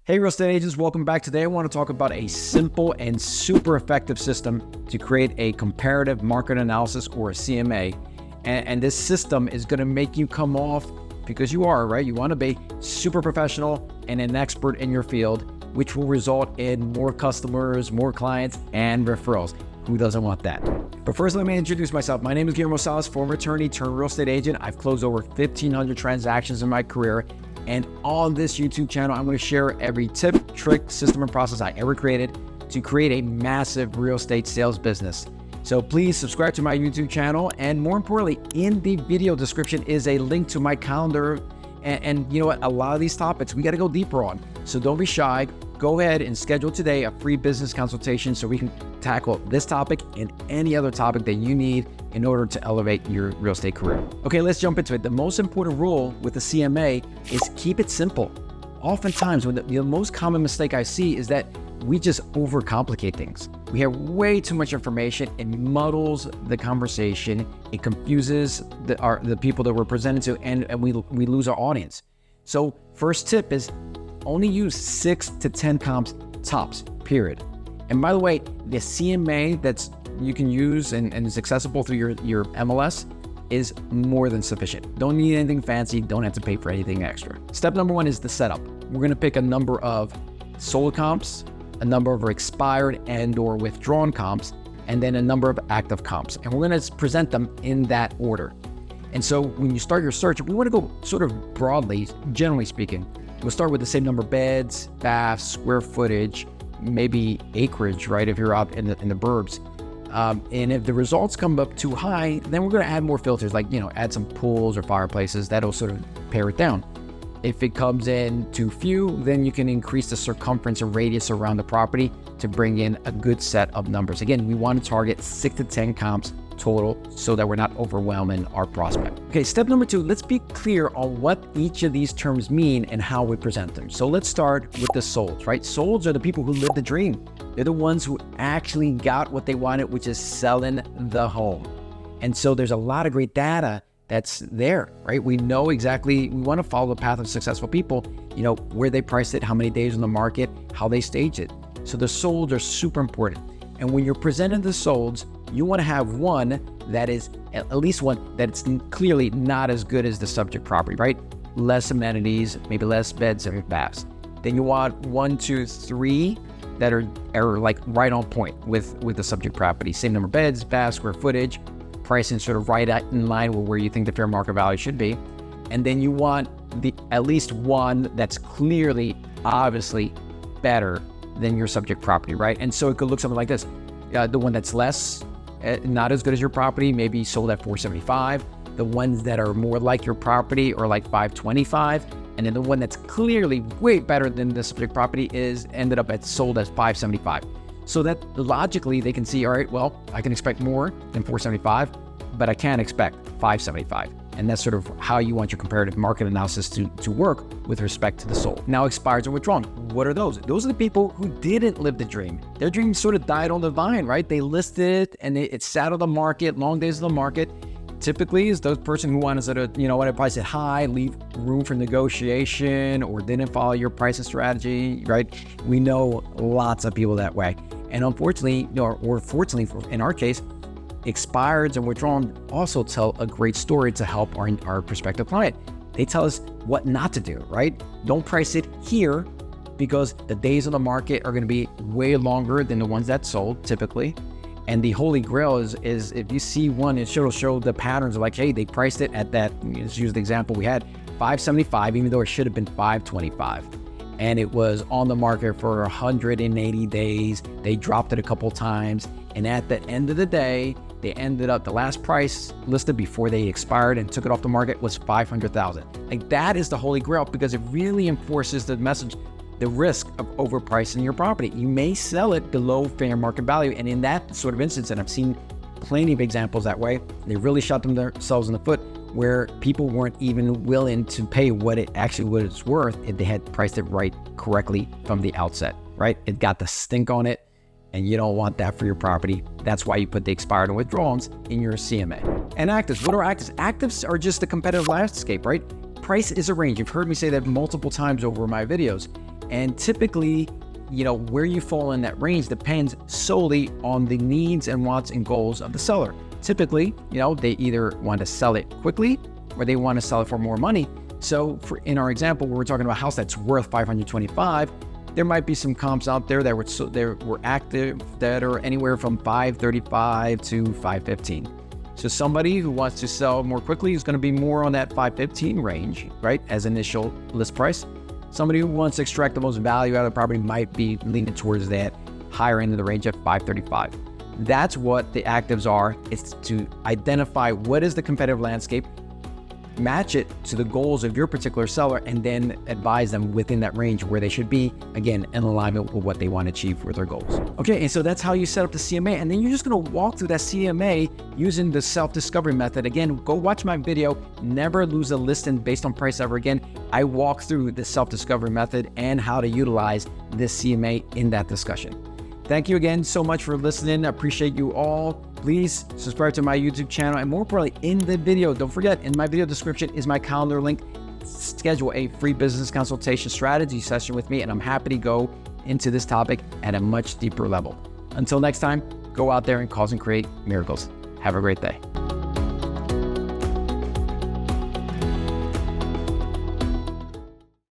Hey real estate agents, welcome back. Today I want to talk about a simple and super effective system to create a comparative market analysis, or a CMA. And this system is going to make you come off, because you are, right? You want to be super professional and an expert in your field, which will result in more customers, more clients, and referrals. Who doesn't want that? But first, let me introduce myself. My name is Guillermo Salas, former attorney turned real estate agent. I've closed over 1,500 transactions in my career. And on this YouTube channel, I'm going to share every tip, trick, system, and process I ever created to create a massive real estate sales business. So please subscribe to my YouTube channel. And more importantly, in the video description is a link to my calendar. And you know what? A lot of these topics we got to go deeper on. So don't be shy. Go ahead and schedule today a free business consultation so we can tackle this topic and any other topic that you need in order to elevate your real estate career. Okay, let's jump into it. The most important rule with the CMA is keep it simple. Oftentimes, the most common mistake I see is that we just overcomplicate things. We have way too much information. It muddles the conversation. It confuses the people that we're presenting to, and we lose our audience. So first tip is only use 6 to 10 comps tops, period. And by the way, the CMA that's you can use and is accessible through your MLS is more than sufficient. Don't need anything fancy. Don't have to pay for anything extra. Step number 1 is the setup. We're going to pick a number of sold comps, a number of expired and or withdrawn comps, and then a number of active comps. And we're going to present them in that order. And so when you start your search, we want to go sort of broadly, generally speaking. We'll start with the same number of beds, baths, square footage, maybe acreage, right? If you're out in the burbs. And if the results come up too high, then we're going to add more filters, like, add some pools or fireplaces. That'll sort of pare it down. If it comes in too few, then you can increase the circumference or radius around the property to bring in a good set of numbers. Again, we want to target 6 to 10 comps total so that we're not overwhelming our prospect. Okay, step number 2, let's be clear on what each of these terms mean and how we present them. So let's start with the solds, right? Solds are the people who live the dream. They're the ones who actually got what they wanted, which is selling the home. And so there's a lot of great data that's there, right? We know exactly, we want to follow the path of successful people, where they priced it, how many days on the market, how they staged it. So the solds are super important. And when you're presenting the solds, you want to have one that is, at least one that's clearly not as good as the subject property, right? Less amenities, maybe less beds and baths. Then you want 1, 2, 3 that are like right on point with the subject property. Same number of beds, baths, square footage, pricing sort of right in line with where you think the fair market value should be. And then you want at least one that's clearly, obviously better than your subject property, right? And so it could look something like this. The one that's less, not as good as your property, maybe sold at $475. The ones that are more like your property are like $525. And then the one that's clearly way better than the subject property ended up sold at $575. So that logically they can see, all right, well, I can expect more than $475, but I can't expect $575. And that's sort of how you want your comparative market analysis to work with respect to the sold. Now, expireds and withdrawn. What are those? Those are the people who didn't live the dream. Their dream sort of died on the vine, right? They listed it and it sat on the market, long days of the market. Typically is those person who want to sort of, want to price it high, leave room for negotiation, or didn't follow your pricing strategy, right? We know lots of people that way. And unfortunately, or fortunately in our case, expireds and withdrawn also tell a great story to help our prospective client. They tell us what not to do, right? Don't price it here because the days on the market are going to be way longer than the ones that sold typically. And the holy grail is if you see one, it'll show the patterns of like, hey, they priced it at that, let's use the example we had, $575, even though it should have been $525. And it was on the market for 180 days. They dropped it a couple times. And at the end of the day, they ended up, the last price listed before they expired and took it off the market was $500,000. Like, that is the holy grail because it really enforces the message, the risk of overpricing your property. You may sell it below fair market value. And in that sort of instance, and I've seen plenty of examples that way, they really shot themselves in the foot where people weren't even willing to pay what it's worth if they had priced it right correctly from the outset, right? It got the stink on it, and you don't want that for your property. That's why you put the expired and withdrawals in your CMA. And actives, what are actives? Actives are just the competitive landscape, right? Price is a range. You've heard me say that multiple times over my videos. And typically, where you fall in that range depends solely on the needs and wants and goals of the seller. Typically, they either want to sell it quickly or they want to sell it for more money. So in our example, where we're talking about a house that's worth $525, there might be some comps out there that were active that are anywhere from $535 to $515. So somebody who wants to sell more quickly is going to be more on that $515 range, right, as initial list price. Somebody who wants to extract the most value out of the property might be leaning towards that higher end of the range at $535. That's what the actives are. It's to identify what is the competitive landscape, match it to the goals of your particular seller, and then advise them within that range where they should be, again, in alignment with what they want to achieve with their goals. Okay, and so that's how you set up the CMA, and then you're just going to walk through that CMA using the self-discovery method. Again, go watch my video, Never Lose a Listing Based on Price Ever Again. I walk through the self-discovery method and how to utilize this CMA in that discussion. Thank you again so much for listening. I appreciate you all. Please subscribe to my YouTube channel, and more importantly, in the video, don't forget, in my video description is my calendar link. Schedule a free business consultation strategy session with me, and I'm happy to go into this topic at a much deeper level. Until next time, go out there and cause and create miracles. Have a great day.